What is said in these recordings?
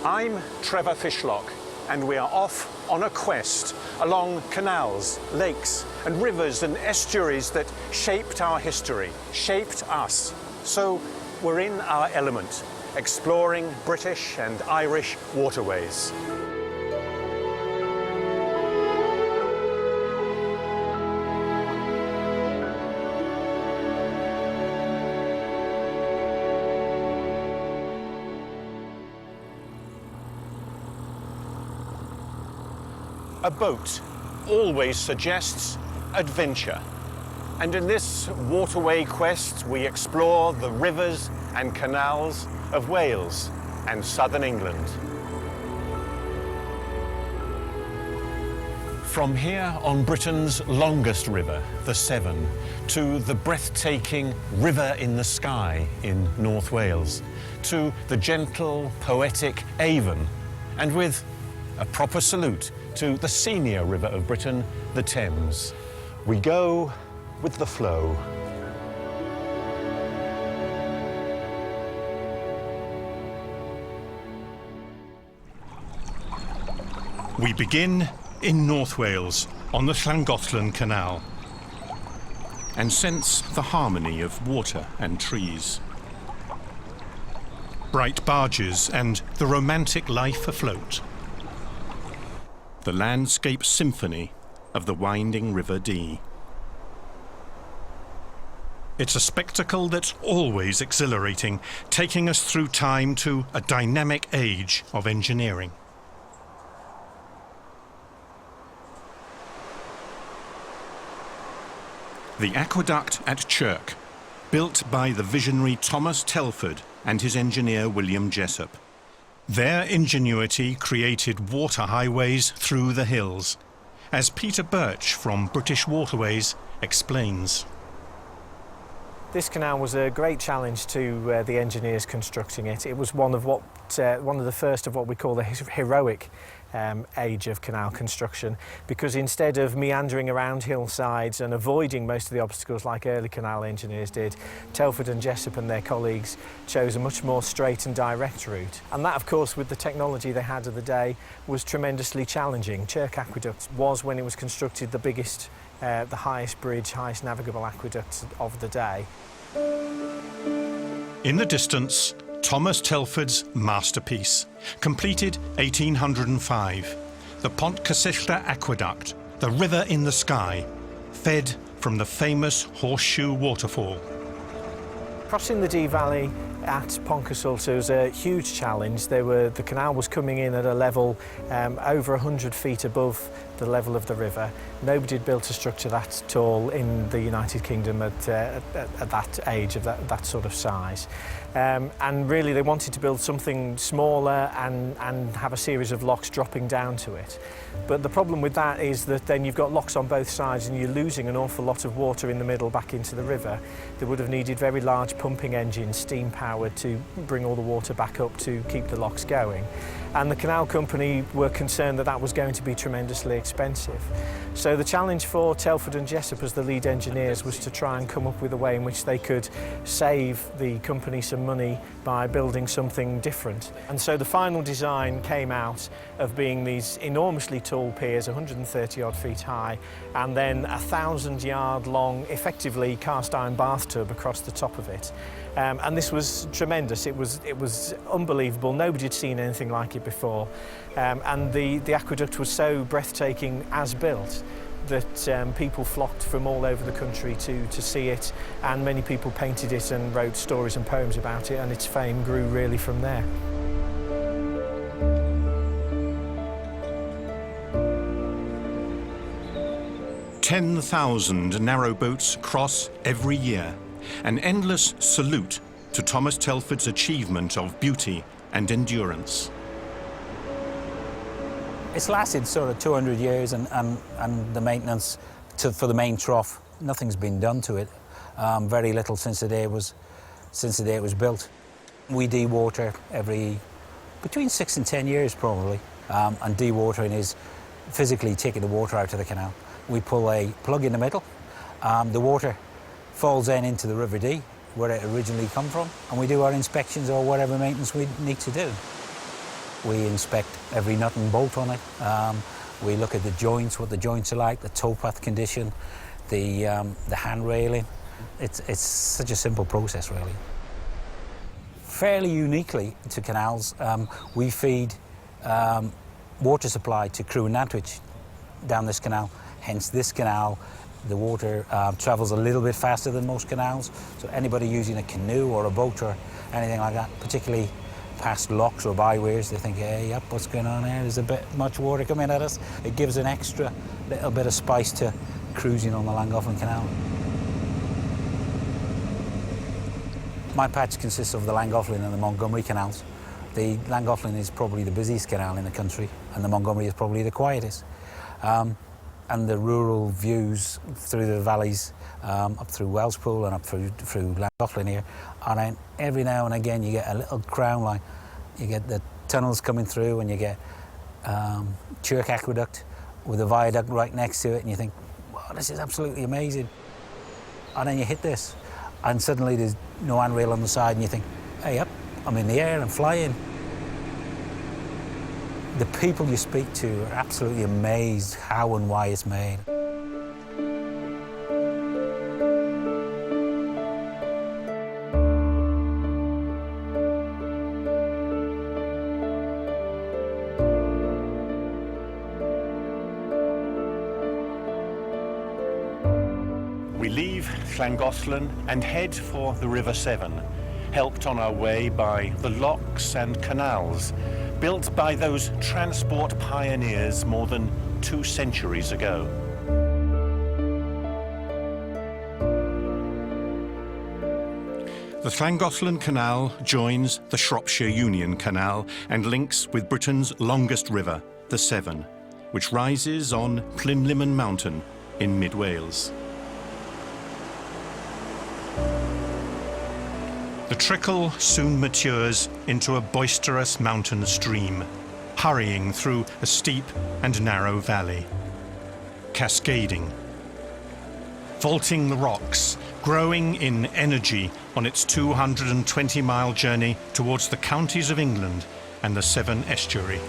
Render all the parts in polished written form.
I'm Trevor Fishlock, and we are off on a quest along canals, lakes and rivers and estuaries that shaped our history, shaped us. So we're in our element, exploring British and Irish waterways. A boat always suggests adventure. And in this waterway quest, we explore the rivers and canals of Wales and southern England. From here on Britain's longest river, the Severn, to the breathtaking River in the Sky in North Wales, to the gentle, poetic Avon, and with a proper salute to the senior river of Britain, the Thames. We go with the flow. We begin in North Wales on the Llangollen Canal and sense the harmony of water and trees. Bright barges and the romantic life afloat. The landscape symphony of the winding River Dee. It's a spectacle that's always exhilarating, taking us through time to a dynamic age of engineering. The aqueduct at Chirk, built by the visionary Thomas Telford and his engineer William Jessup. Their ingenuity created water highways through the hills, as Peter Birch from British Waterways explains. This canal was a great challenge to the engineers constructing it. It was one of the first of what we call the heroic age of canal construction, because instead of meandering around hillsides and avoiding most of the obstacles like early canal engineers did, Telford and Jessup and their colleagues chose a much more straight and direct route. And that, of course, with the technology they had of the day, was tremendously challenging. Chirk Aqueduct was, when it was constructed, the biggest, the highest bridge, highest navigable aqueduct of the day. In the distance, Thomas Telford's masterpiece, completed 1805, the Pont Cysyllta Aqueduct, the river in the sky, fed from the famous Horseshoe waterfall. Crossing the Dee Valley at Pont Cysyllta was a huge challenge. The canal was coming in at a level over 100 feet above the level of the river. Nobody had built a structure that tall in the United Kingdom at that age, of that sort of size. And really they wanted to build something smaller and have a series of locks dropping down to it. But the problem with that is that then you've got locks on both sides and you're losing an awful lot of water in the middle back into the river. They would have needed very large pumping engines, steam powered, to bring all the water back up to keep the locks going. And the canal company were concerned that that was going to be tremendously expensive. So the challenge for Telford and Jessup as the lead engineers was to try and come up with a way in which they could save the company some money by building something different. And so the final design came out of being these enormously tall piers, 130 odd feet high, and then a 1,000-yard long, effectively cast iron bathtub across the top of it. And this was tremendous. It was unbelievable. Nobody had seen anything like it before. And the aqueduct was so breathtaking as built that people flocked from all over the country to see it, and many people painted it and wrote stories and poems about it, and its fame grew really from there. "10,000 narrowboats cross every year, an endless salute to Thomas Telford's achievement of beauty and endurance." It's lasted sort of 200 years, and the maintenance for the main trough, nothing's been done to it. Very little since the day it was built. We dewater between 6 and 10 years probably, and dewatering is physically taking the water out of the canal. We pull a plug in the middle, the water falls then into the River Dee, where it originally come from, and we do our inspections or whatever maintenance we need to do. We inspect every nut and bolt on it. We look at the joints, what the joints are like, the towpath condition, the hand railing. It's such a simple process, really. Fairly uniquely to canals, we feed water supply to Crewe and Nantwich down this canal. Hence, this canal, the water travels a little bit faster than most canals. So anybody using a canoe or a boat or anything like that, particularly past locks or byways, they think, hey, yep, what's going on here? There's a bit much water coming at us. It gives an extra little bit of spice to cruising on the Llangollen Canal. My patch consists of the Llangollen and the Montgomery canals. The Llangollen is probably the busiest canal in the country, and the Montgomery is probably the quietest. And the rural views through the valleys, up through Wellspool and up through Llangollen here, and then every now and again you get a little crown line. You get the tunnels coming through, and you get Chirk Aqueduct with a viaduct right next to it, and you think, wow, this is absolutely amazing. And then you hit this, and suddenly there's no handrail on the side, and you think, hey, yep, I'm in the air, I'm flying. The people you speak to are absolutely amazed how and why it's made. We leave Llangollen and head for the River Severn, helped on our way by the locks and canals built by those transport pioneers more than 2 centuries ago. The Llangollen Canal joins the Shropshire Union Canal and links with Britain's longest river, the Severn, which rises on Plynlimmon Mountain in mid-Wales. The trickle soon matures into a boisterous mountain stream, hurrying through a steep and narrow valley, cascading, vaulting the rocks, growing in energy on its 220-mile journey towards the counties of England and the Severn estuary.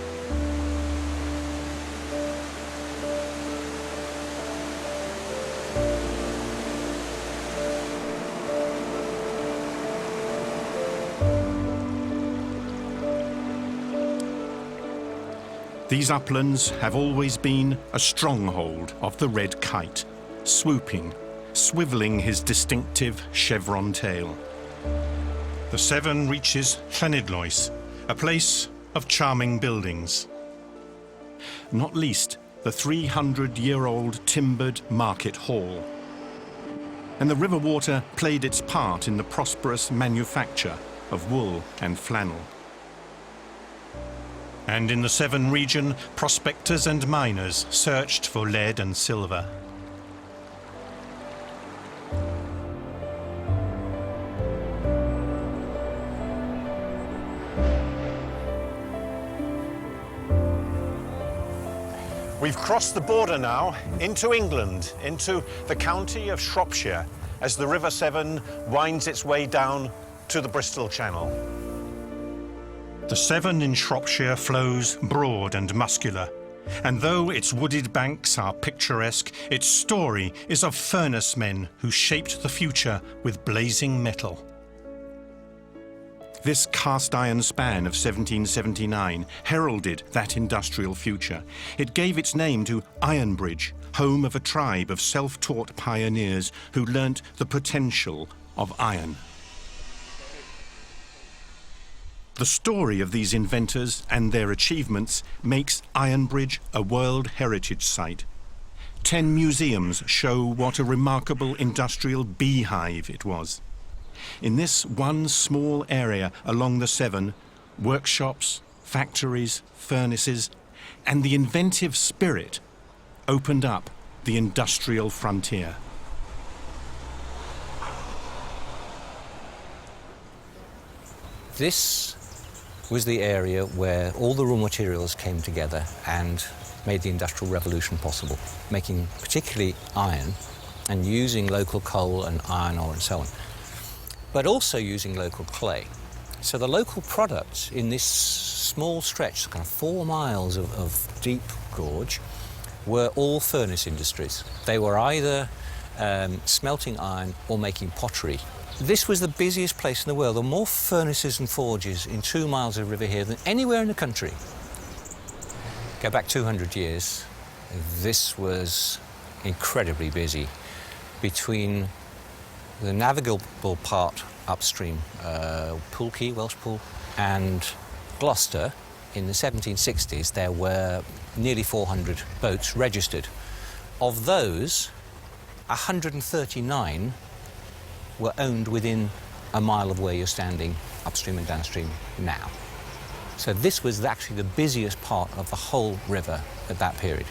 These uplands have always been a stronghold of the red kite, swooping, swivelling his distinctive chevron tail. The Severn reaches Llanidloes, a place of charming buildings. Not least the 300-year-old timbered market hall. And the river water played its part in the prosperous manufacture of wool and flannel. And in the Severn region, prospectors and miners searched for lead and silver. We've crossed the border now into England, into the county of Shropshire, as the River Severn winds its way down to the Bristol Channel. The Severn in Shropshire flows broad and muscular, and though its wooded banks are picturesque, its story is of furnace men who shaped the future with blazing metal. This cast-iron span of 1779 heralded that industrial future. It gave its name to Ironbridge, home of a tribe of self-taught pioneers who learnt the potential of iron. The story of these inventors and their achievements makes Ironbridge a World Heritage Site. 10 museums show what a remarkable industrial beehive it was. In this one small area along the Severn, workshops, factories, furnaces, and the inventive spirit opened up the industrial frontier. This was the area where all the raw materials came together and made the Industrial Revolution possible, making particularly iron and using local coal and iron ore and so on, but also using local clay. So the local products in this small stretch, kind of 4 miles of deep gorge, were all furnace industries. They were either smelting iron or making pottery. This was the busiest place in the world. There were more furnaces and forges in 2 miles of river here than anywhere in the country. Go back 200 years, this was incredibly busy. Between the navigable part upstream, Poole Quay, Welsh Pool, and Gloucester, in the 1760s, there were nearly 400 boats registered. Of those, 139 were owned within a mile of where you're standing upstream and downstream now. So this was actually the busiest part of the whole river at that period.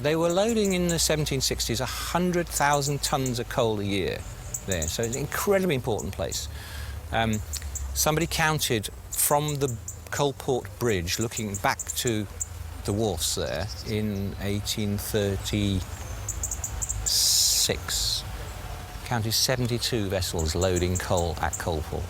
They were loading in the 1760s 100,000 tonnes of coal a year there, so it's an incredibly important place. Somebody counted from the Coalport Bridge, looking back to the wharfs there in 1836, counted 72 vessels loading coal at Coalport.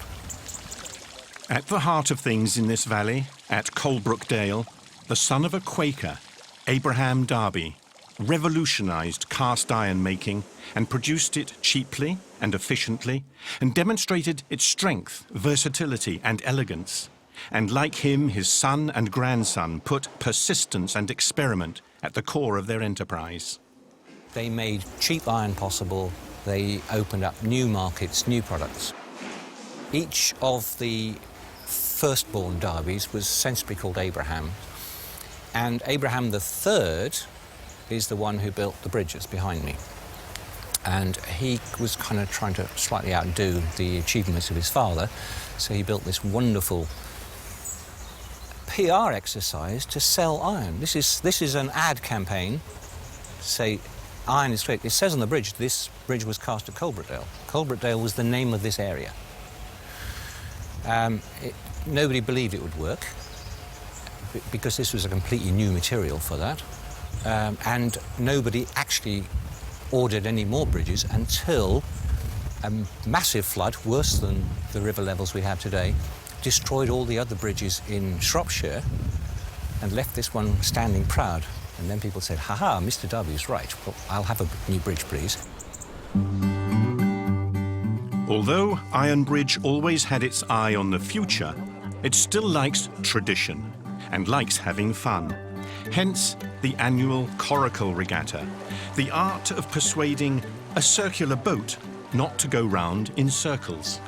At the heart of things in this valley, at Colebrook Dale, the son of a Quaker, Abraham Darby, revolutionised cast iron making and produced it cheaply and efficiently and demonstrated its strength, versatility and elegance. And like him, his son and grandson put persistence and experiment at the core of their enterprise. They made cheap iron possible. They opened up new markets, new products. Each of the firstborn Darbys was sensibly called Abraham. And Abraham III is the one who built the bridges behind me. And he was kind of trying to slightly outdo the achievements of his father, so he built this wonderful PR exercise to sell iron. This is an ad campaign. Say, iron is great. It says on the bridge, this bridge was cast at Coalbrookdale. Coalbrookdale was the name of this area. Nobody believed it would work, because this was a completely new material for that. And nobody actually ordered any more bridges until a massive flood, worse than the river levels we have today, destroyed all the other bridges in Shropshire and left this one standing proud. And then people said, ha-ha, Mr. Darby's right. Well, I'll have a new bridge, please. Although Iron Bridge always had its eye on the future, it still likes tradition and likes having fun. Hence the annual Coracle Regatta, the art of persuading a circular boat not to go round in circles.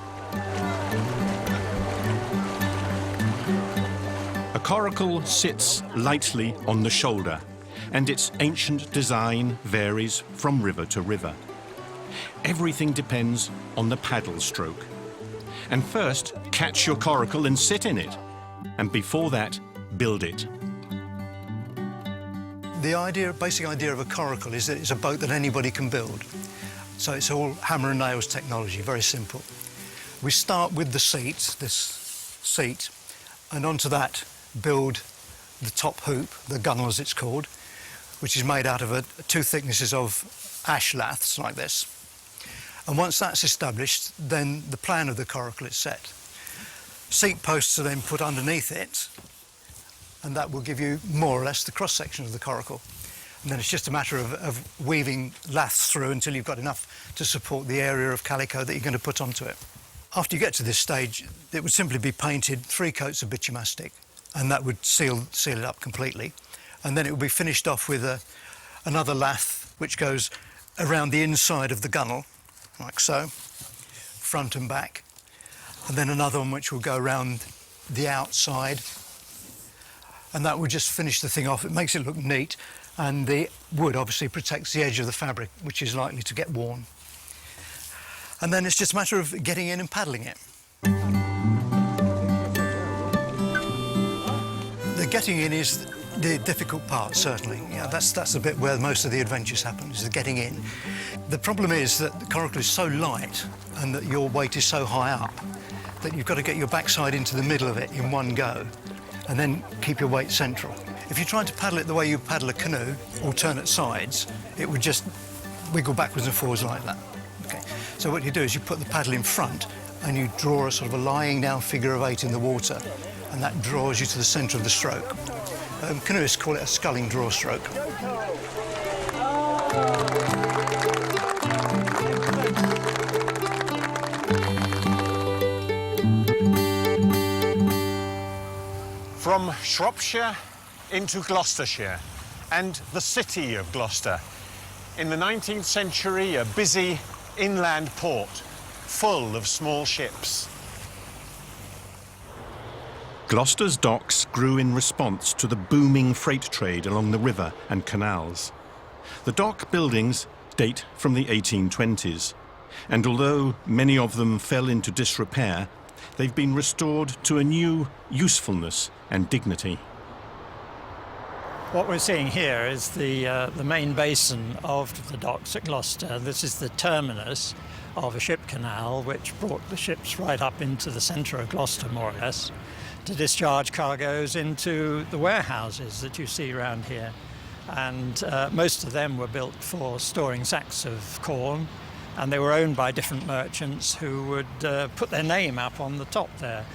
A coracle sits lightly on the shoulder, and its ancient design varies from river to river. Everything depends on the paddle stroke. And first, catch your coracle and sit in it. And before that, build it. The basic idea of a coracle is that it's a boat that anybody can build. So it's all hammer and nails technology, very simple. We start with the seat, this seat, and onto that build the top hoop, the gunwale as it's called, which is made out of two thicknesses of ash laths like this. And once that's established, then the plan of the coracle is set. Seat posts are then put underneath it, and that will give you more or less the cross-section of the coracle. And then it's just a matter of weaving laths through until you've got enough to support the area of calico that you're going to put onto it. After you get to this stage, it would simply be painted 3 coats of bitumastic, and that would seal it up completely. And then it would be finished off with another lath which goes around the inside of the gunwale, like so, front and back. And then another one which will go around the outside. And that would just finish the thing off. It makes it look neat, and the wood obviously protects the edge of the fabric, which is likely to get worn. And then it's just a matter of getting in and paddling it. The getting in is the difficult part, certainly. Yeah, that's the bit where most of the adventures happen, is the getting in. The problem is that the coracle is so light and that your weight is so high up that you've got to get your backside into the middle of it in one go, and then keep your weight central. If you try to paddle it the way you paddle a canoe, alternate sides, it would just wiggle backwards and forwards like that. Okay. So what you do is you put the paddle in front and you draw a sort of a lying down figure of 8 in the water, and that draws you to the centre of the stroke. Canoeists call it a sculling draw stroke. From Shropshire into Gloucestershire and the city of Gloucester. In the 19th century, a busy inland port full of small ships. Gloucester's docks grew in response to the booming freight trade along the river and canals. The dock buildings date from the 1820s, and although many of them fell into disrepair, they've been restored to a new usefulness and dignity. What we're seeing here is the main basin of the docks at Gloucester. This is the terminus of a ship canal which brought the ships right up into the centre of Gloucester, more or less, to discharge cargoes into the warehouses that you see around here. And most of them were built for storing sacks of corn, and they were owned by different merchants who would put their name up on the top there.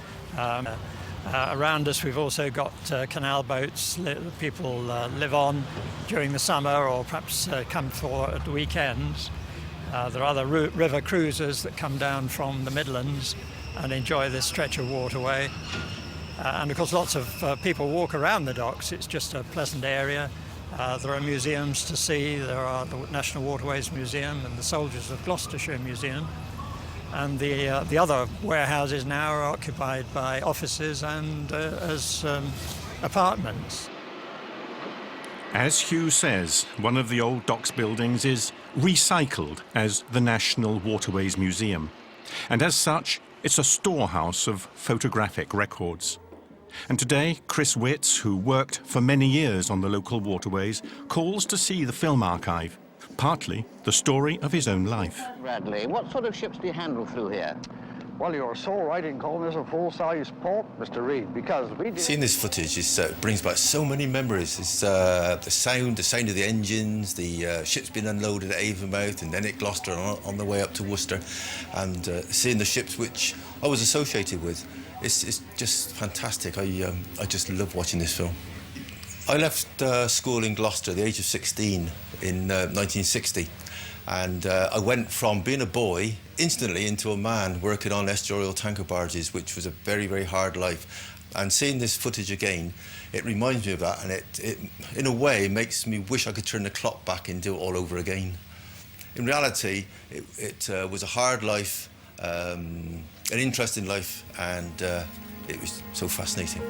Around us we've also got canal boats that people live on during the summer, or perhaps come for at the weekends. There are other river cruisers that come down from the Midlands and enjoy this stretch of waterway. And of course lots of people walk around the docks. It's just a pleasant area. There are museums to see. There are the National Waterways Museum and the Soldiers of Gloucestershire Museum. And the other warehouses now are occupied by offices and as apartments. As Hugh says, one of the old docks buildings is recycled as the National Waterways Museum. And as such, it's a storehouse of photographic records. And today, Chris Witts, who worked for many years on the local waterways, calls to see the film archive, partly the story of his own life. Bradley, what sort of ships do you handle through here? Well, you're so right in calling this a full-size port, Mr. Reed, because we did... Seeing this footage brings back so many memories. It's the sound of the engines, the ships being unloaded at Avonmouth and then at Gloucester on the way up to Worcester, and seeing the ships which I was associated with. It's just fantastic. I just love watching this film. I left school in Gloucester at the age of 16 in 1960. And I went from being a boy instantly into a man working on estuarial tanker barges, which was a very, very hard life. And seeing this footage again, it reminds me of that, and it in a way, makes me wish I could turn the clock back and do it all over again. In reality, it was a hard life, an interesting life, and it was so fascinating.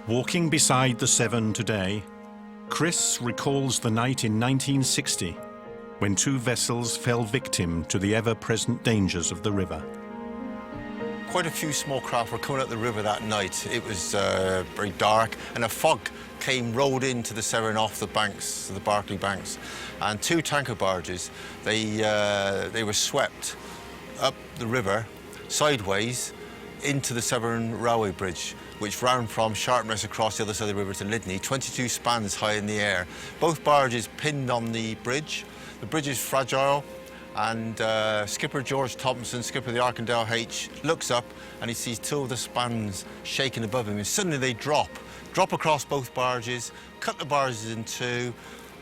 Walking beside the Severn today, Chris recalls the night in 1960 when two vessels fell victim to the ever-present dangers of the river. Quite a few small craft were coming up the river that night. It was very dark, and a fog rolled into the Severn off the banks, the Berkeley banks, and two tanker barges, they were swept up the river sideways into the Severn Railway Bridge, which ran from Sharpness across the other side of the river to Lydney, 22 spans high in the air. Both barges pinned on the bridge. The bridge is fragile, and skipper George Thompson, skipper of the Arkindale H, looks up and he sees two of the spans shaking above him, and suddenly they drop across both barges, cut the barges in two.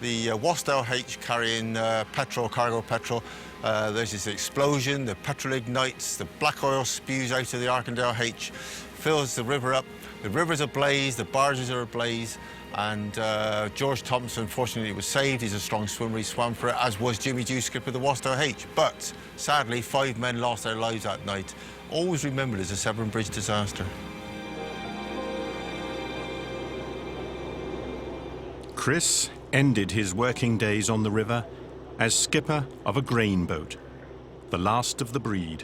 The Wasdale H carrying cargo petrol, there's this explosion, the petrol ignites, the black oil spews out of the Arkindale H, fills the river up. The river's ablaze, the barges are ablaze, and George Thompson, fortunately, was saved. He's a strong swimmer, he swam for it, as was Jimmy Dew, skipper of the Wasdale H. But, sadly, 5 men lost their lives that night. Always remembered as a Severn Bridge disaster. Chris ended his working days on the river as skipper of a grain boat, the last of the breed.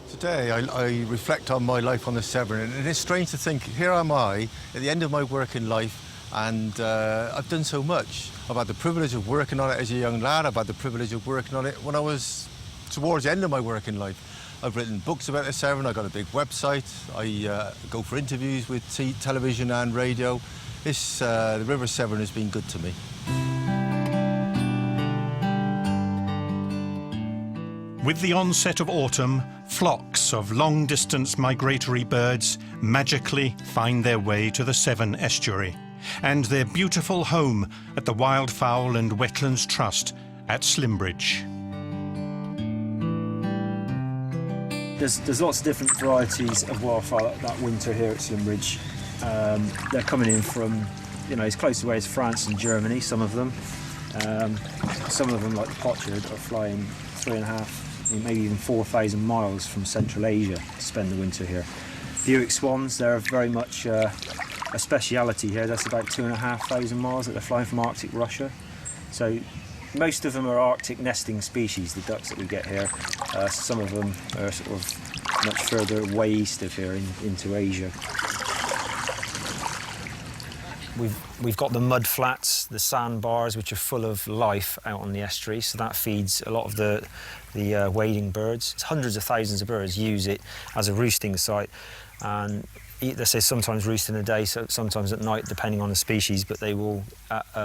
Today, I reflect on my life on the Severn, and it is strange to think, here am I, at the end of my working life, and I've done so much. I've had the privilege of working on it as a young lad. I've had the privilege of working on it when I was towards the end of my working life. I've written books about the Severn. I've got a big website. I go for interviews with television and radio. The River Severn has been good to me. With the onset of autumn, flocks of long-distance migratory birds magically find their way to the Severn estuary and their beautiful home at the Wildfowl and Wetlands Trust at Slimbridge. There's lots of different varieties of wildfowl that winter here at Slimbridge. They're coming in from, as close away as France and Germany, some of them. Some of them, like the pochard, are flying 3.5, maybe even 4,000 miles from Central Asia to spend the winter here. Buick swans, they're very much a speciality here. That's about 2,500 miles that they're flying from Arctic Russia. So most of them are Arctic nesting species, the ducks that we get here. Some of them are sort of much further way east of here into Asia. We've got the mud flats, the sandbars, which are full of life out on the estuary, so that feeds a lot of the wading birds. Hundreds of thousands of birds use it as a roosting site, and they say sometimes roost in the day, so sometimes at night, depending on the species, but they will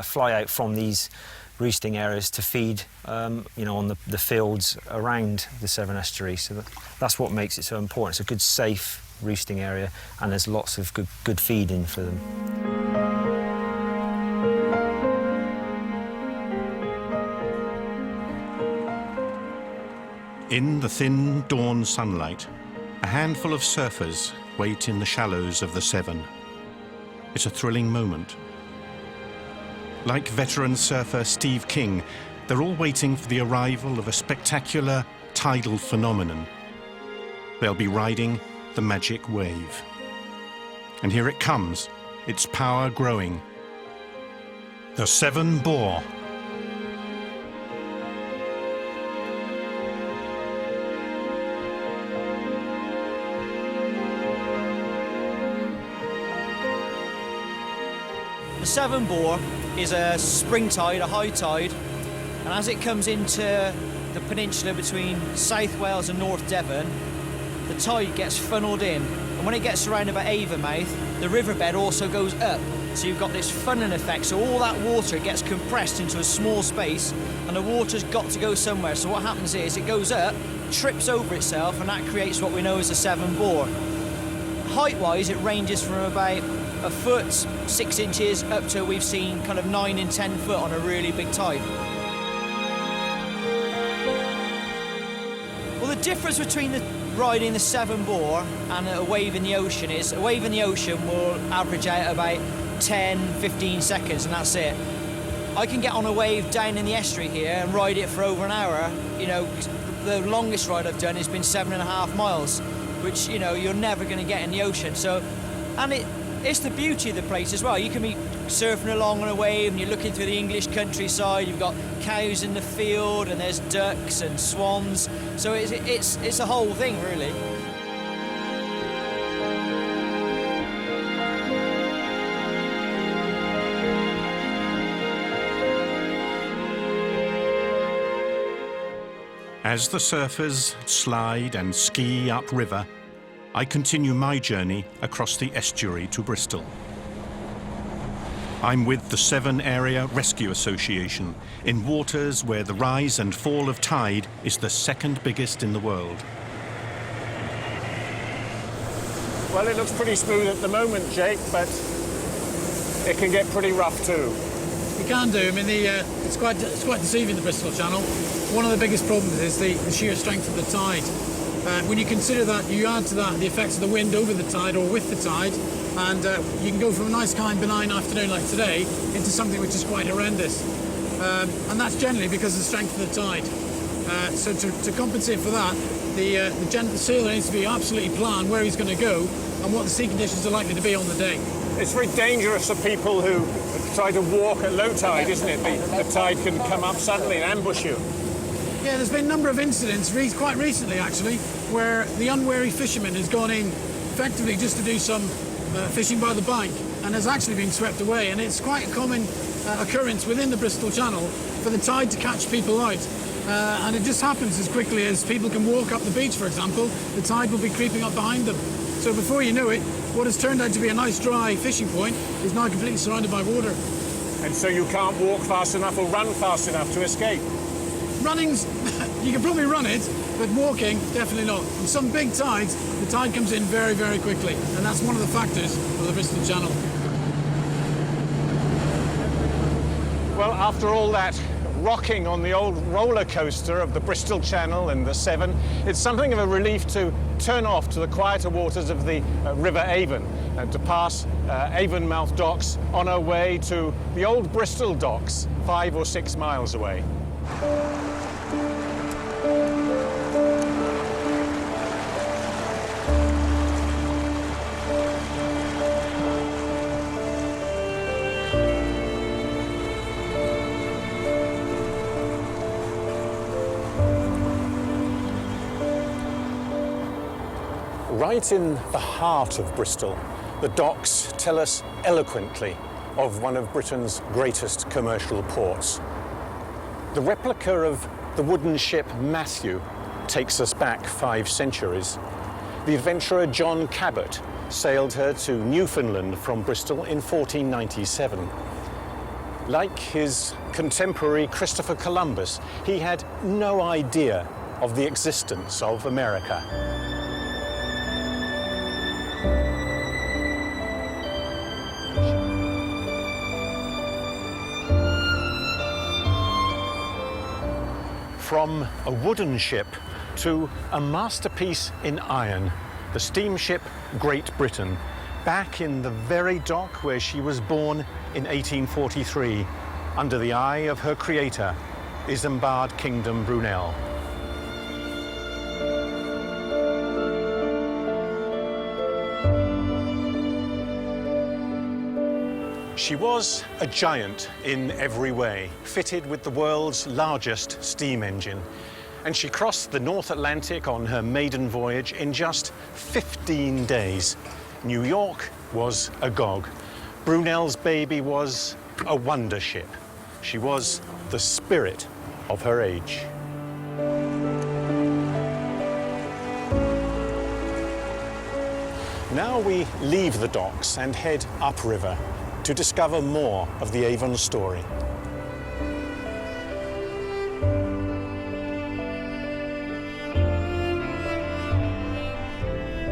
fly out from these roosting areas to feed, on the fields around the Severn estuary. So that's what makes it so important. It's a good, safe roosting area, and there's lots of good feeding for them. In the thin dawn sunlight, a handful of surfers wait in the shallows of the Severn. It's a thrilling moment. Like veteran surfer Steve King, they're all waiting for the arrival of a spectacular tidal phenomenon. They'll be riding the magic wave. And here it comes, its power growing. The Severn Bore. The Severn Bore is a spring tide, a high tide, and as it comes into the peninsula between South Wales and North Devon, the tide gets funneled in, and when it gets around about Avonmouth, the riverbed also goes up. So you've got this funneling effect, so all that water gets compressed into a small space, and the water's got to go somewhere. So what happens is it goes up, trips over itself, and that creates what we know as the Severn Bore. Height-wise, it ranges from about a foot, 6 inches, up to we've seen kind of 9 and 10 foot on a really big tide. Well, the difference between riding the Severn Bore and a wave in the ocean is a wave in the ocean will average out about 10, 15 seconds, and that's it. I can get on a wave down in the estuary here and ride it for over an hour. The longest ride I've done has been 7.5 miles, which, you're never going to get in the ocean. So, and it's the beauty of the place as well. You can be surfing along on a wave and you're looking through the English countryside. You've got cows in the field and there's ducks and swans. So it's a whole thing, really. As the surfers slide and ski upriver, I continue my journey across the estuary to Bristol. I'm with the Severn Area Rescue Association in waters where the rise and fall of tide is the second biggest in the world. Well, it looks pretty smooth at the moment, Jake, but it can get pretty rough too. It can do. I mean, it's quite deceiving, the Bristol Channel. One of the biggest problems is the sheer strength of the tide. When you consider that, you add to that the effects of the wind over the tide or with the tide, and you can go from a nice, kind, benign afternoon like today into something which is quite horrendous. And that's generally because of the strength of the tide. So to compensate for that, the sailor needs to be absolutely planned where he's going to go and what the sea conditions are likely to be on the day. It's very dangerous for people who try to walk at low tide, isn't it? The tide can come up suddenly and ambush you. Yeah, there's been a number of incidents, quite recently actually, where the unwary fisherman has gone in effectively just to do some fishing by the bank and has actually been swept away. And it's quite a common occurrence within the Bristol Channel for the tide to catch people out. And it just happens as quickly as people can walk up the beach, for example, the tide will be creeping up behind them. So before you know it, what has turned out to be a nice dry fishing point is now completely surrounded by water. And so you can't walk fast enough or run fast enough to escape? Running's, you can probably run it, but walking, definitely not. In some big tides, the tide comes in very, very quickly, and that's one of the factors of the Bristol Channel. Well, after all that rocking on the old roller coaster of the Bristol Channel and the Severn, it's something of a relief to turn off to the quieter waters of the River Avon and to pass Avonmouth docks on our way to the old Bristol docks, 5 or 6 miles away. Right in the heart of Bristol, the docks tell us eloquently of one of Britain's greatest commercial ports. The replica of the wooden ship Matthew takes us back 5 centuries. The adventurer John Cabot sailed her to Newfoundland from Bristol in 1497. Like his contemporary Christopher Columbus, he had no idea of the existence of America. From a wooden ship to a masterpiece in iron, the steamship Great Britain, back in the very dock where she was born in 1843, under the eye of her creator, Isambard Kingdom Brunel. She was a giant in every way, fitted with the world's largest steam engine. And she crossed the North Atlantic on her maiden voyage in just 15 days. New York was agog. Brunel's baby was a wonder ship. She was the spirit of her age. Now we leave the docks and head upriver to discover more of the Avon story.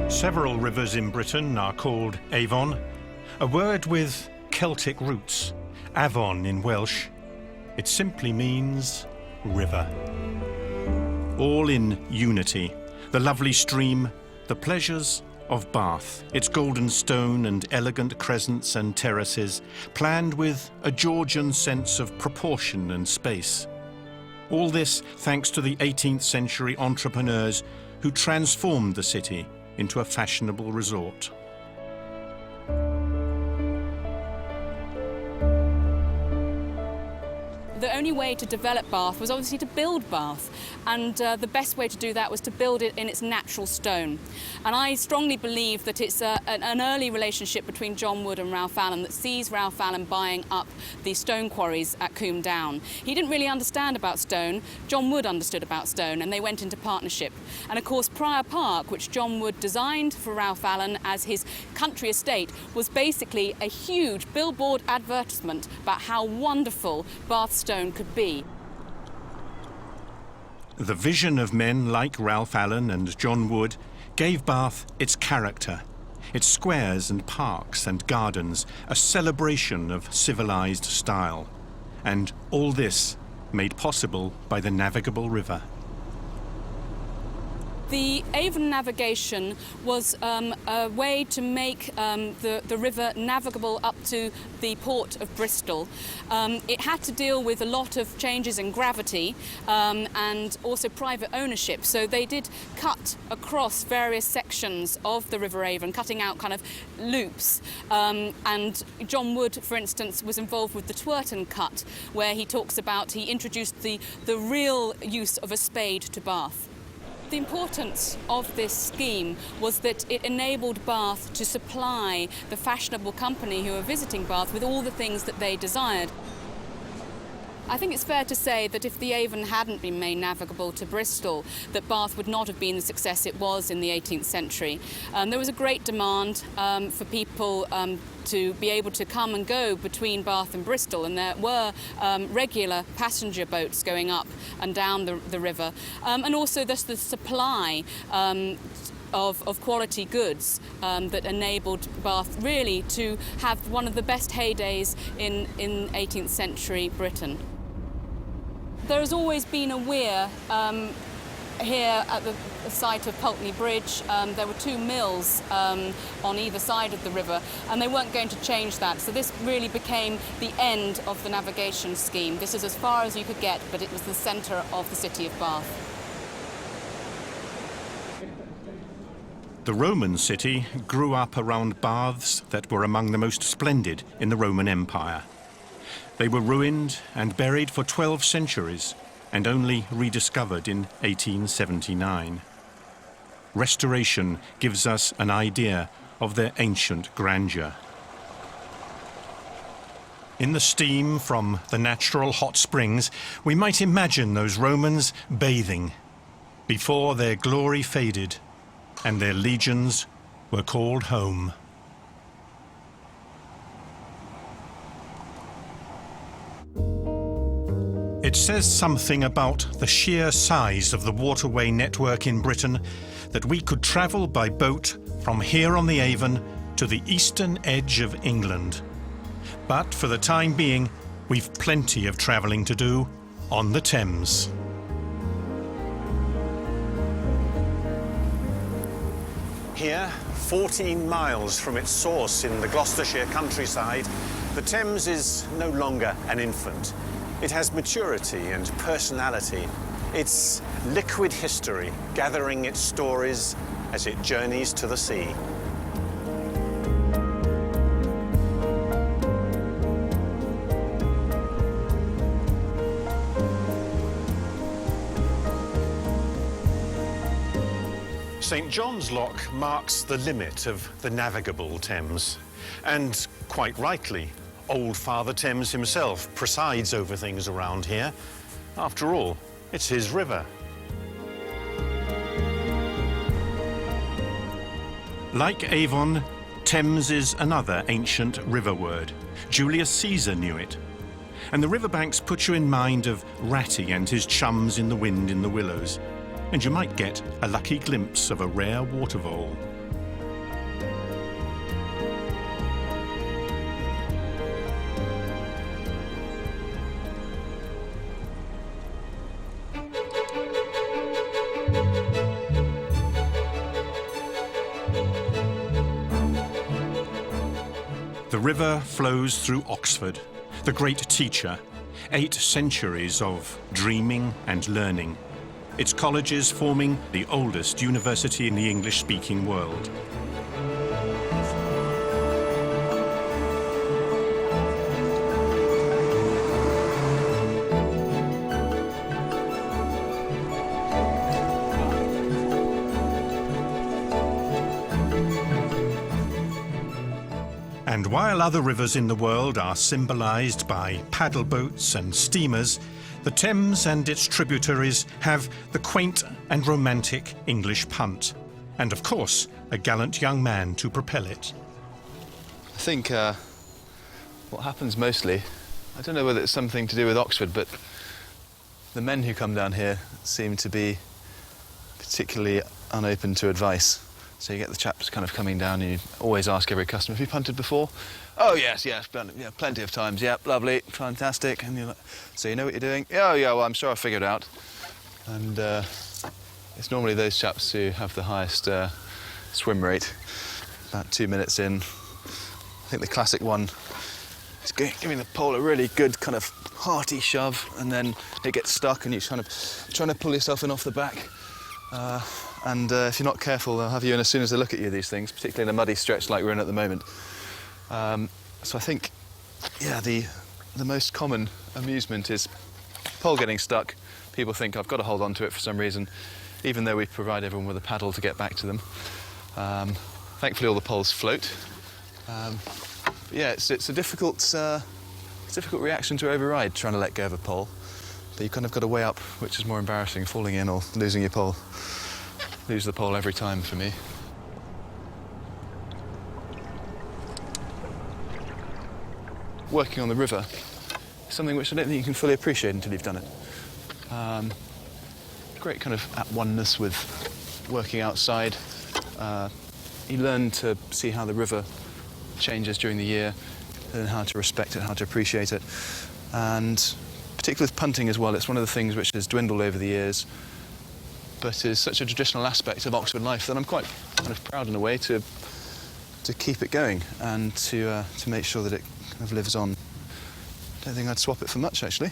Several rivers in Britain are called Avon, a word with Celtic roots. Avon in Welsh, it simply means river. All in unity, the lovely stream, the pleasures of Bath, its golden stone and elegant crescents and terraces, planned with a Georgian sense of proportion and space. All this thanks to the 18th century entrepreneurs who transformed the city into a fashionable resort. The only way to develop Bath was obviously to build Bath, and the best way to do that was to build it in its natural stone. And I strongly believe that it's an early relationship between John Wood and Ralph Allen that sees Ralph Allen buying up the stone quarries at Combe Down. He didn't really understand about stone. John Wood understood about stone, and they went into partnership. And of course, Prior Park, which John Wood designed for Ralph Allen as his country estate, was basically a huge billboard advertisement about how wonderful Bath stone could be. The vision of men like Ralph Allen and John Wood gave Bath its character, its squares and parks and gardens, a celebration of civilized style. And all this made possible by the navigable river. The Avon navigation was a way to make the river navigable up to the port of Bristol. It had to deal with a lot of changes in gravity and also private ownership. So they did cut across various sections of the River Avon, cutting out kind of loops. And John Wood, for instance, was involved with the Twerton cut, where he talks about he introduced the real use of a spade to Bath. The importance of this scheme was that it enabled Bath to supply the fashionable company who were visiting Bath with all the things that they desired. I think it's fair to say that if the Avon hadn't been made navigable to Bristol, that Bath would not have been the success it was in the 18th century. There was a great demand for people to be able to come and go between Bath and Bristol, and there were regular passenger boats going up and down the river, and also the supply of quality goods that enabled Bath really to have one of the best heydays in 18th century Britain. There has always been a weir here at the site of Pulteney Bridge. There were 2 mills on either side of the river, and they weren't going to change that. So this really became the end of the navigation scheme. This is as far as you could get, but it was the centre of the city of Bath. The Roman city grew up around baths that were among the most splendid in the Roman Empire. They were ruined and buried for 12 centuries and only rediscovered in 1879. Restoration gives us an idea of their ancient grandeur. In the steam from the natural hot springs, we might imagine those Romans bathing before their glory faded and their legions were called home. It says something about the sheer size of the waterway network in Britain that we could travel by boat from here on the Avon to the eastern edge of England. But for the time being, we've plenty of travelling to do on the Thames. Here, 14 miles from its source in the Gloucestershire countryside, the Thames is no longer an infant. It has maturity and personality. It's liquid history, gathering its stories as it journeys to the sea. St John's Lock marks the limit of the navigable Thames. And quite rightly, Old Father Thames himself presides over things around here. After all, it's his river. Like Avon, Thames is another ancient river word. Julius Caesar knew it. And the riverbanks put you in mind of Ratty and his chums in the wind in the willows. And you might get a lucky glimpse of a rare water vole. The river flows through Oxford, the great teacher, 8 centuries of dreaming and learning. Its colleges forming the oldest university in the English-speaking world. And while other rivers in the world are symbolized by paddle boats and steamers, the Thames and its tributaries have the quaint and romantic English punt. And of course, a gallant young man to propel it. I think what happens mostly, I don't know whether it's something to do with Oxford, but the men who come down here seem to be particularly unopen to advice. So you get the chaps kind of coming down and you always ask every customer, have you punted before? Oh, yes, plenty of times. Yep, lovely, fantastic. And you're like, so you know what you're doing? Oh, yeah, well, I'm sure I figured it out. And it's normally those chaps who have the highest swim rate. About 2 minutes in, I think the classic one is giving the pole a really good kind of hearty shove, and then it gets stuck and you're trying to pull yourself in off the back. And if you're not careful, they'll have you in as soon as they look at you, these things, particularly in a muddy stretch like we're in at the moment. So I think, yeah, the most common amusement is pole getting stuck. People think I've got to hold on to it for some reason, even though we provide everyone with a paddle to get back to them. Thankfully, all the poles float. But yeah, it's a difficult reaction to override, trying to let go of a pole. But you've kind of got to weigh up which is more embarrassing, falling in or losing your pole. Lose the pole every time for me. working on the river is something which I don't think you can fully appreciate until you've done it. Great kind of at oneness with working outside. You learn to see how the river changes during the year and how to respect it, how to appreciate it. And particularly with punting as well, it's one of the things which has dwindled over the years, but is such a traditional aspect of Oxford life that I'm quite kind of proud in a way to keep it going and to make sure that it kind of lives on. I don't think I'd swap it for much, actually.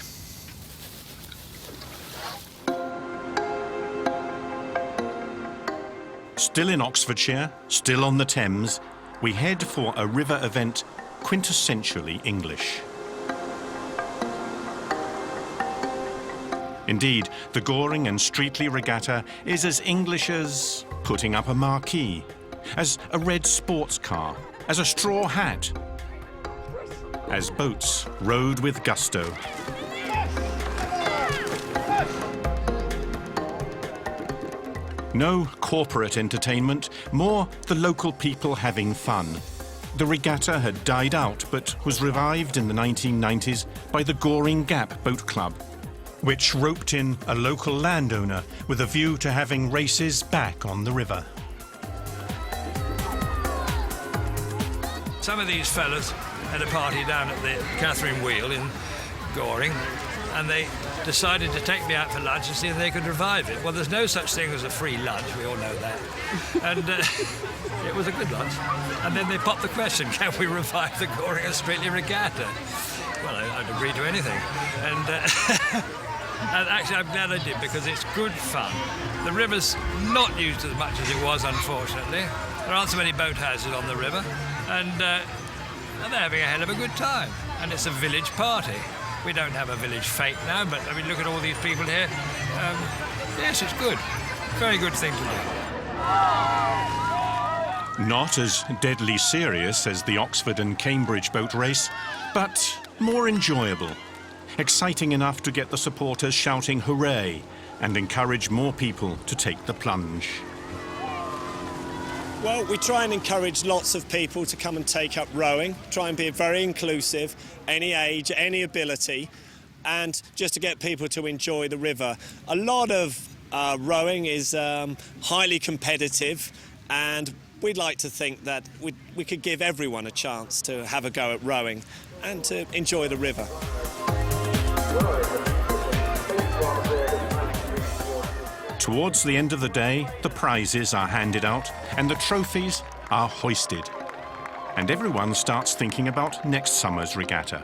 Still in Oxfordshire, still on the Thames, we head for a river event quintessentially English. Indeed, the Goring and Streatley Regatta is as English as putting up a marquee, as a red sports car, as a straw hat, as boats rowed with gusto. No corporate entertainment, more the local people having fun. The regatta had died out, but was revived in the 1990s by the Goring Gap Boat Club, which roped in a local landowner with a view to having races back on the river. Some of these fellas had a party down at the Catherine Wheel in Goring, and they decided to take me out for lunch and see if they could revive it. Well, there's no such thing as a free lunch, we all know that. And it was a good lunch. And then they popped the question, can we revive the Goring and Streatley Regatta? Well, I'd agree to anything. And, and actually, I'm glad I did, because it's good fun. The river's not used as much as it was, unfortunately. There aren't so many boathouses on the river, and they're having a hell of a good time. And it's a village party. We don't have a village fete now, but I mean, look at all these people here. Yes, it's good. Very good thing to do. Not as deadly serious as the Oxford and Cambridge boat race, but more enjoyable. Exciting enough to get the supporters shouting hooray and encourage more people to take the plunge. Well, we try and encourage lots of people to come and take up rowing, try and be very inclusive, any age, any ability, and just to get people to enjoy the river. A lot of rowing is highly competitive, and we'd like to think that we could give everyone a chance to have a go at rowing and to enjoy the river. Towards the end of the day, the prizes are handed out and the trophies are hoisted. And everyone starts thinking about next summer's regatta.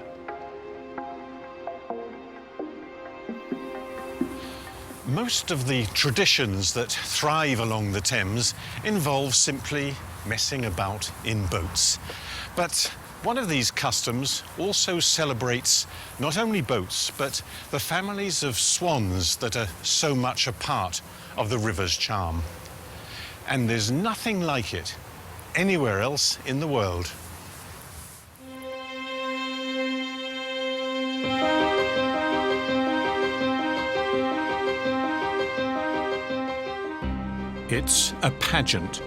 Most of the traditions that thrive along the Thames involve simply messing about in boats. But one of these customs also celebrates not only boats, but the families of swans that are so much a part of the river's charm. And there's nothing like it anywhere else in the world. It's a pageant.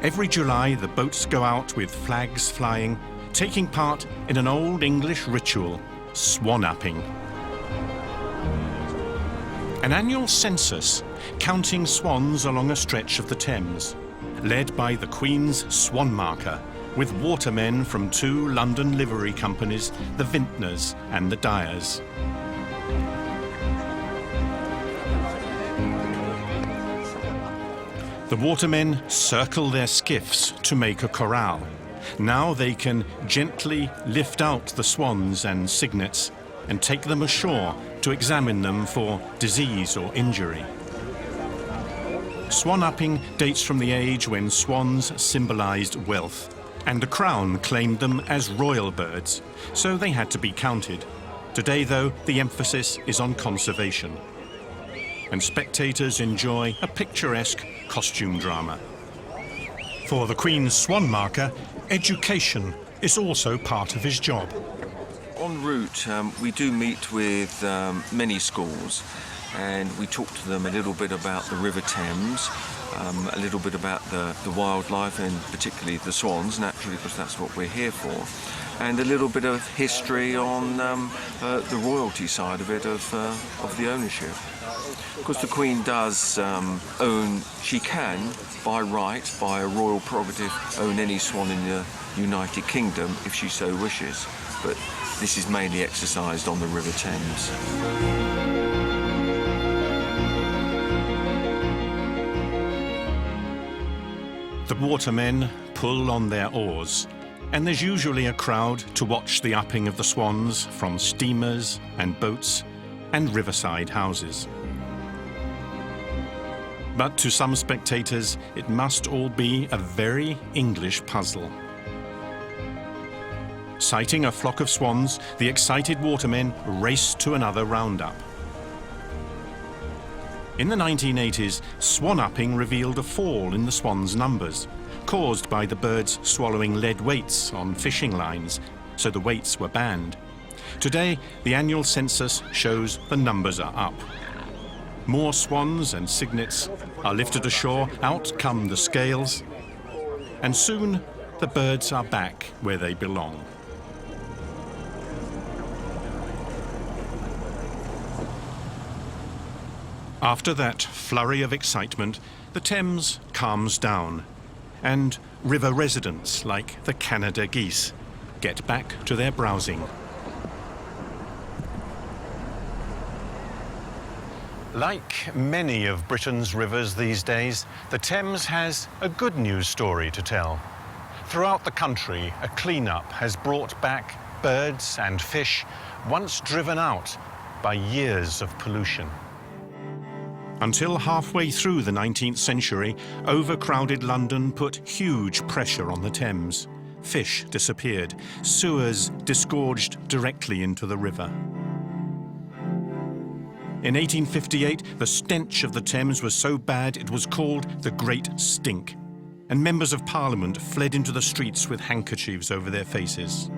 Every July, the boats go out with flags flying, taking part in an old English ritual, swan-upping. An annual census counting swans along a stretch of the Thames, led by the Queen's Swan Marker, with watermen from 2 London livery companies, the Vintners and the Dyers. The watermen circle their skiffs to make a corral. Now they can gently lift out the swans and cygnets and take them ashore to examine them for disease or injury. Swan-upping dates from the age when swans symbolised wealth, and the Crown claimed them as royal birds, so they had to be counted. Today, though, the emphasis is on conservation. And spectators enjoy a picturesque costume drama. For the Queen's Swan Marker, education is also part of his job. En route, we do meet with many schools, and we talked to them a little bit about the River Thames, a little bit about the wildlife and particularly the swans, naturally, because that's what we're here for, and a little bit of history on the royalty side of it, of the ownership. Because the Queen does own, she can, by right, by a royal prerogative, own any swan in the United Kingdom if she so wishes. But this is mainly exercised on the River Thames. The watermen pull on their oars, and there's usually a crowd to watch the upping of the swans from steamers and boats and riverside houses. But to some spectators, it must all be a very English puzzle. Sighting a flock of swans, the excited watermen race to another roundup. In the 1980s, swan upping revealed a fall in the swans' numbers, caused by the birds swallowing lead weights on fishing lines, so the weights were banned. Today, the annual census shows the numbers are up. More swans and cygnets are lifted ashore, out come the scales, and soon the birds are back where they belong. After that flurry of excitement, the Thames calms down, and river residents like the Canada geese get back to their browsing. Like many of Britain's rivers these days, the Thames has a good news story to tell. Throughout the country, a clean-up has brought back birds and fish once driven out by years of pollution. Until halfway through the 19th century, overcrowded London put huge pressure on the Thames. Fish disappeared, sewers disgorged directly into the river. In 1858, the stench of the Thames was so bad it was called the Great Stink, and members of Parliament fled into the streets with handkerchiefs over their faces.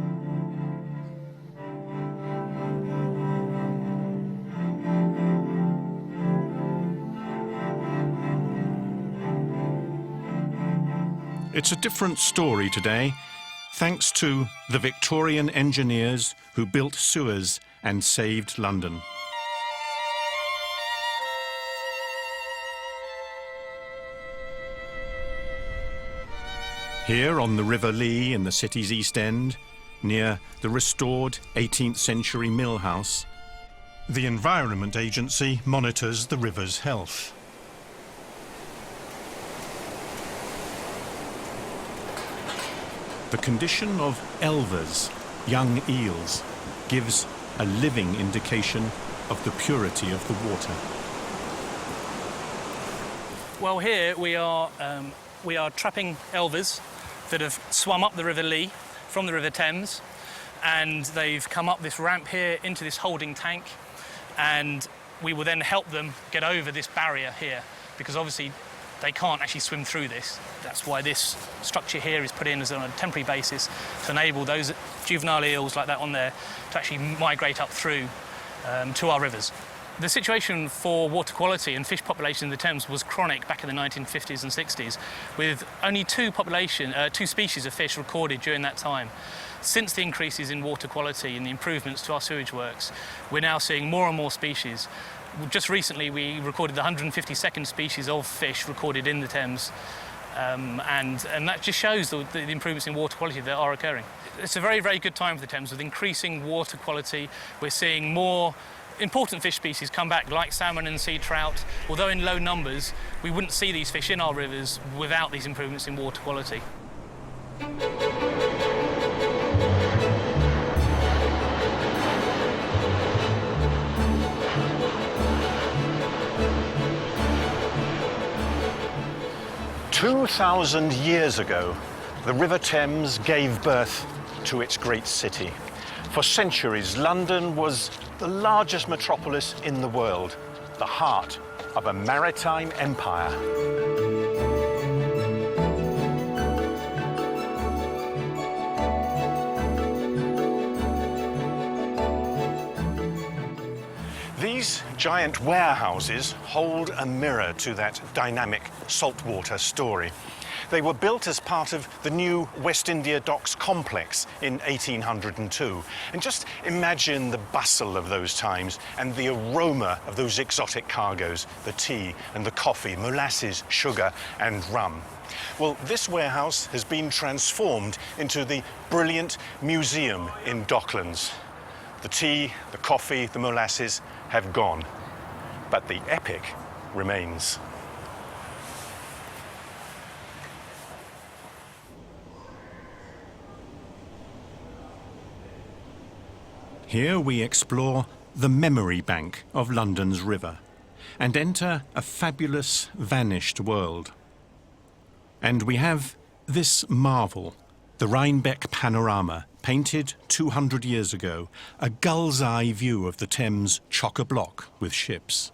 It's a different story today, thanks to the Victorian engineers who built sewers and saved London. Here on the River Lee in the city's East End, near the restored 18th century mill house, the Environment Agency monitors the river's health. The condition of elvers, young eels, gives a living indication of the purity of the water. Well, here we are trapping elvers that have swum up the River Lee from the River Thames, and they've come up this ramp here into this holding tank, and we will then help them get over this barrier here, because obviously they can't actually swim through this. That's why this structure here is put in as on a temporary basis to enable those juvenile eels like that on there to actually migrate up through to our rivers. The situation for water quality and fish population in the Thames was chronic back in the 1950s and 60s, with only two species of fish recorded during that time. Since the increases in water quality and the improvements to our sewage works, we're now seeing more and more species. Just recently, we recorded the 152nd species of fish recorded in the Thames, and that just shows the improvements in water quality that are occurring. It's a very, very good time for the Thames with increasing water quality. We're seeing more important fish species come back, like salmon and sea trout. Although in low numbers, we wouldn't see these fish in our rivers without these improvements in water quality. 2,000 years ago, the River Thames gave birth to its great city. For centuries, London was the largest metropolis in the world, the heart of a maritime empire. These giant warehouses hold a mirror to that dynamic saltwater story. They were built as part of the new West India Docks complex in 1802. And just imagine the bustle of those times and the aroma of those exotic cargoes, the tea and the coffee, molasses, sugar and rum. Well, this warehouse has been transformed into the brilliant museum in Docklands. The tea, the coffee, the molasses have gone, but the epic remains. Here we explore the memory bank of London's river and enter a fabulous vanished world. And we have this marvel, the Rhinebeck panorama, painted 200 years ago, a gull's eye view of the Thames chock-a-block with ships.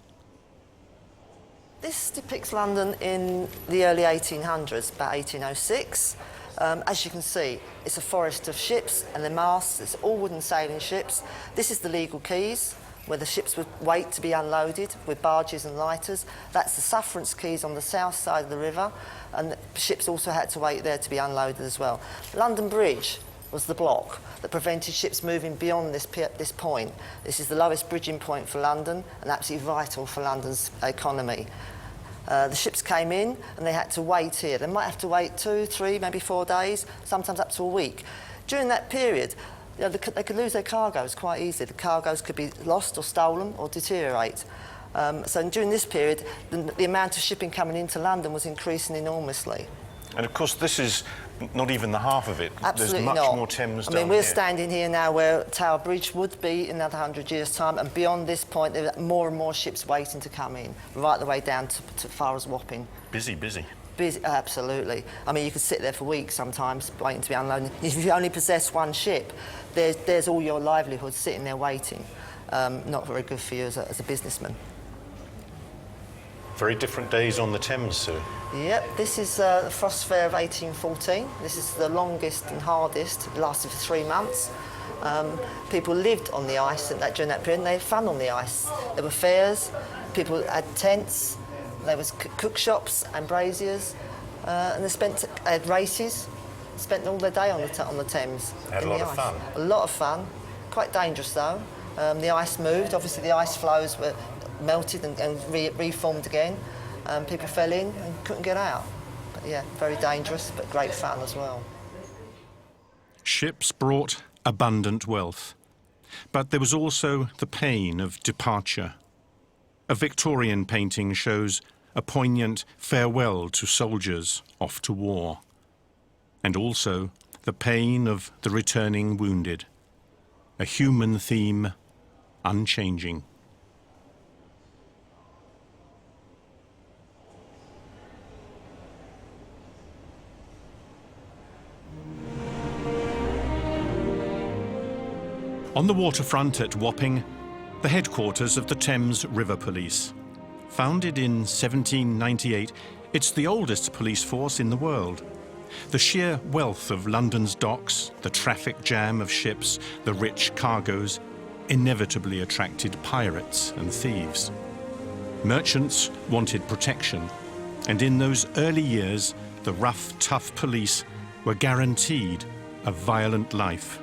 This depicts London in the early 1800s, about 1806. As you can see, it's a forest of ships and the masts. It's all wooden sailing ships. This is the legal quays, where the ships would wait to be unloaded with barges and lighters. That's the Sufferance quays on the south side of the river, and the ships also had to wait there to be unloaded as well. London Bridge was the block that prevented ships moving beyond this point. This is the lowest bridging point for London and absolutely vital for London's economy. The ships came in and they had to wait here. They might have to wait 2, 3, maybe 4 days, sometimes up to a week. During that period, you know, they could lose their cargoes quite easily. The cargoes could be lost or stolen or deteriorate. So during this period, the amount of shipping coming into London was increasing enormously. And of course, this is not even the half of it. Absolutely There's much not. more Thames I down mean, we're here. standing here now where Tower Bridge would be in another 100 years' time, and beyond this point, there are more and more ships waiting to come in, right the way down to far as Wapping. Busy, busy. Busy, absolutely. I mean, you could sit there for weeks sometimes waiting to be unloaded. If you only possess one ship, there's all your livelihood sitting there waiting. Not very good for you as a businessman. Very different days on the Thames, Sue. Yep, this is the Frost Fair of 1814. This is the longest and hardest. It lasted for 3 months. People lived on the ice during that period, and they had fun on the ice. There were fairs, people had tents, there was cook shops and braziers, and they had races. Spent all their day on the Thames. Had a lot of fun. A lot of fun. Quite dangerous though. The ice moved. Obviously, the ice floes were melted and reformed again. People fell in and couldn't get out. But yeah, very dangerous, but great fun as well. Ships brought abundant wealth, but there was also the pain of departure. A Victorian painting shows a poignant farewell to soldiers off to war, and also the pain of the returning wounded, a human theme unchanging. On the waterfront at Wapping, the headquarters of the Thames River Police. Founded in 1798, it's the oldest police force in the world. The sheer wealth of London's docks, the traffic jam of ships, the rich cargoes, inevitably attracted pirates and thieves. Merchants wanted protection, and in those early years, the rough, tough police were guaranteed a violent life.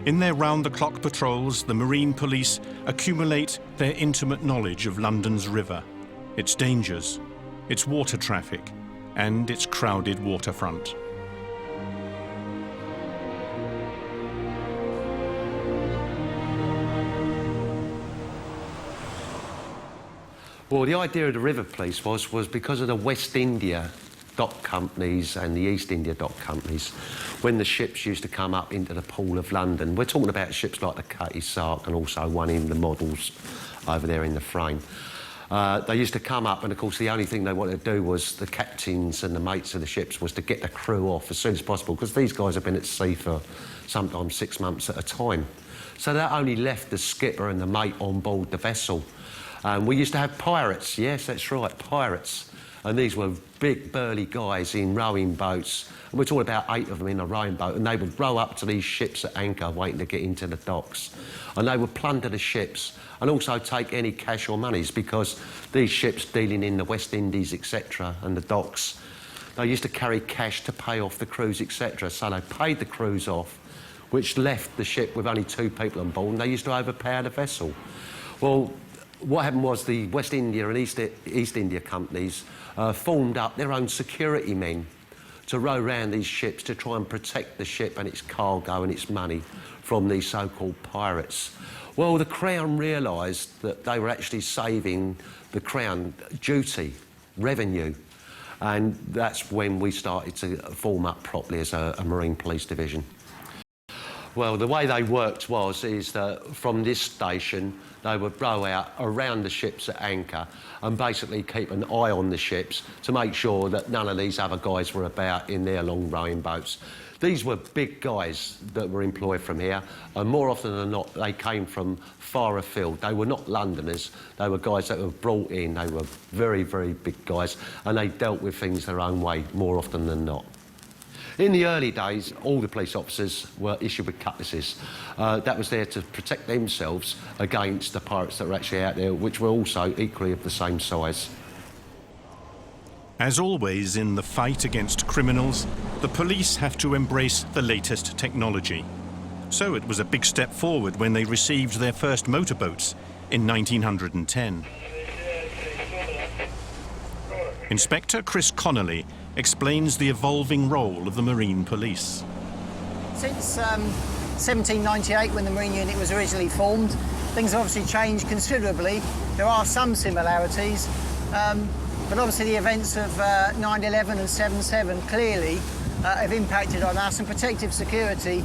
In their round-the-clock patrols, the Marine Police accumulate their intimate knowledge of London's river, its dangers, its water traffic, and its crowded waterfront. Well, the idea of the River Police was because of the West India dock companies and the East India dock companies, when the ships used to come up into the Pool of London. We're talking about ships like the Cutty Sark and also one in the Models over there in the frame. They used to come up, and of course the only thing they wanted to do was, the captains and the mates of the ships, was to get the crew off as soon as possible, because these guys have been at sea for sometimes 6 months at a time. So that only left the skipper and the mate on board the vessel. We used to have pirates, yes, that's right, pirates. And these were big, burly guys in rowing boats. And we're talking about 8 of them in a rowing boat. And they would row up to these ships at anchor waiting to get into the docks. And they would plunder the ships and also take any cash or monies, because these ships dealing in the West Indies, etc., and the docks, they used to carry cash to pay off the crews, etc. So they paid the crews off, which left the ship with only 2 people on board, and they used to overpower the vessel. Well, what happened was the West India and East India companies formed up their own security men to row round these ships to try and protect the ship and its cargo and its money from these so-called pirates. Well, the Crown realised that they were actually saving the Crown duty, revenue, and that's when we started to form up properly as a Marine Police Division. Well, the way they worked is that from this station, they would row out around the ships at anchor and basically keep an eye on the ships to make sure that none of these other guys were about in their long rowing boats. These were big guys that were employed from here, and more often than not, they came from far afield. They were not Londoners, they were guys that were brought in. They were very, very big guys, and they dealt with things their own way more often than not. In the early days, all the police officers were issued with cutlasses. That was there to protect themselves against the pirates that were actually out there, which were also equally of the same size. As always in the fight against criminals, the police have to embrace the latest technology. So it was a big step forward when they received their first motorboats in 1910. Inspector Chris Connolly explains the evolving role of the Marine Police. Since 1798, when the Marine Unit was originally formed, things have obviously changed considerably. There are some similarities, but obviously the events of 9/11 and 7/7 clearly have impacted on us, and protective security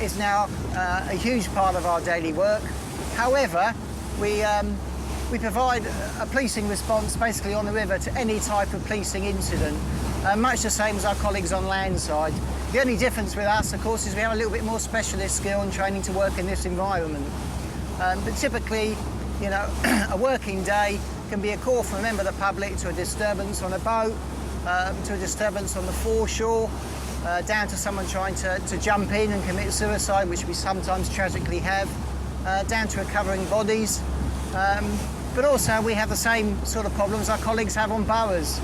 is now a huge part of our daily work. However, we provide a policing response basically on the river to any type of policing incident, much the same as our colleagues on land side. The only difference with us, of course, is we have a little bit more specialist skill and training to work in this environment. But typically, you know, a working day can be a call from a member of the public to a disturbance on a boat, to a disturbance on the foreshore, down to someone trying to jump in and commit suicide, which we sometimes tragically have, down to recovering bodies. But also we have the same sort of problems our colleagues have on boroughs.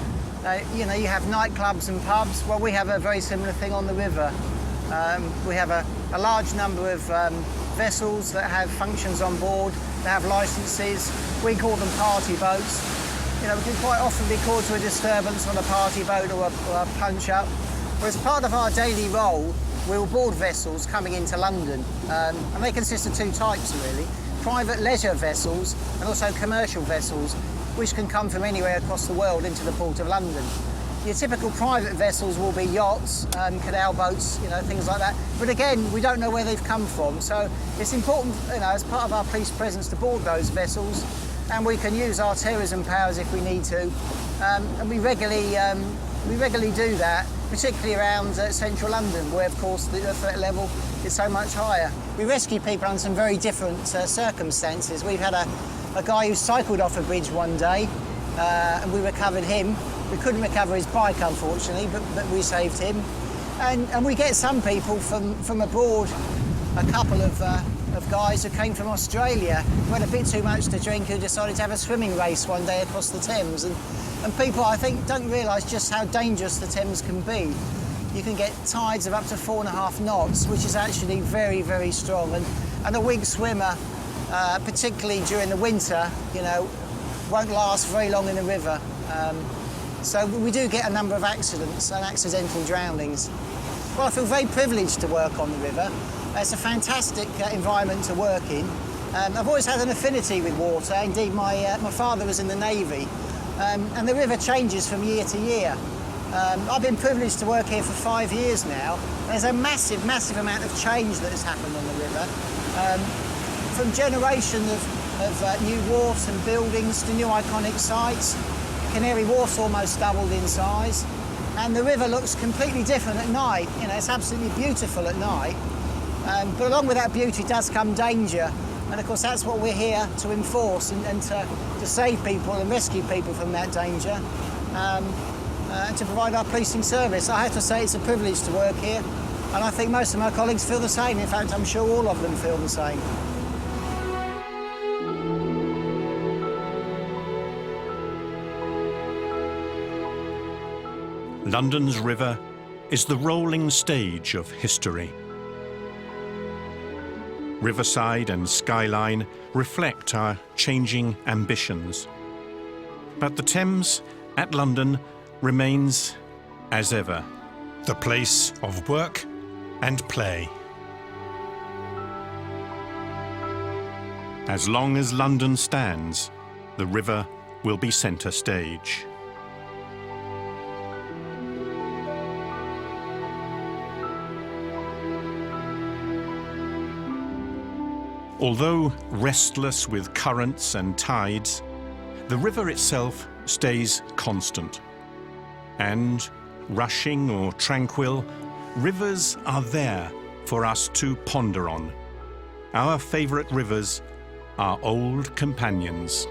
You know, you have nightclubs and pubs. Well, we have a very similar thing on the river. We have a large number of vessels that have functions on board, that have licences. We call them party boats. You know, we can quite often be called to a disturbance on a party boat or a punch-up. As part of our daily role, we'll board vessels coming into London, and they consist of 2 types really. Private leisure vessels and also commercial vessels, which can come from anywhere across the world into the Port of London. Your typical private vessels will be yachts, canal boats, you know, things like that. But again, we don't know where they've come from, so it's important, you know, as part of our police presence to board those vessels, and we can use our terrorism powers if we need to. And we regularly do that, particularly around central London, where of course the threat level is so much higher. We rescue people under some very different circumstances. We've had a guy who cycled off a bridge one day, and we recovered him. We couldn't recover his bike, unfortunately, but we saved him. And we get some people from abroad, a couple of guys who came from Australia, who had a bit too much to drink, who decided to have a swimming race one day across the Thames. And people, I think, don't realise just how dangerous the Thames can be. You can get tides of up to 4.5 knots, which is actually very, very strong. And a weak swimmer, particularly during the winter, you know, won't last very long in the river. So we do get a number of accidents and accidental drownings. Well, I feel very privileged to work on the river. It's a fantastic environment to work in. I've always had an affinity with water. Indeed, my father was in the Navy. And the river changes from year to year. I've been privileged to work here for 5 years now. There's a massive, massive amount of change that has happened on the river. From generation of new wharfs and buildings to new iconic sites. Canary Wharf's almost doubled in size. And the river looks completely different at night. You know, it's absolutely beautiful at night. But along with that beauty does come danger. And of course that's what we're here to enforce and to save people and rescue people from that danger. and to provide our policing service. I have to say it's a privilege to work here, and I think most of my colleagues feel the same. In fact, I'm sure all of them feel the same. London's river is the rolling stage of history. Riverside and skyline reflect our changing ambitions. But the Thames at London remains, as ever, the place of work and play. As long as London stands, the river will be centre stage. Although restless with currents and tides, the river itself stays constant. And, rushing or tranquil, rivers are there for us to ponder on. Our favourite rivers are old companions.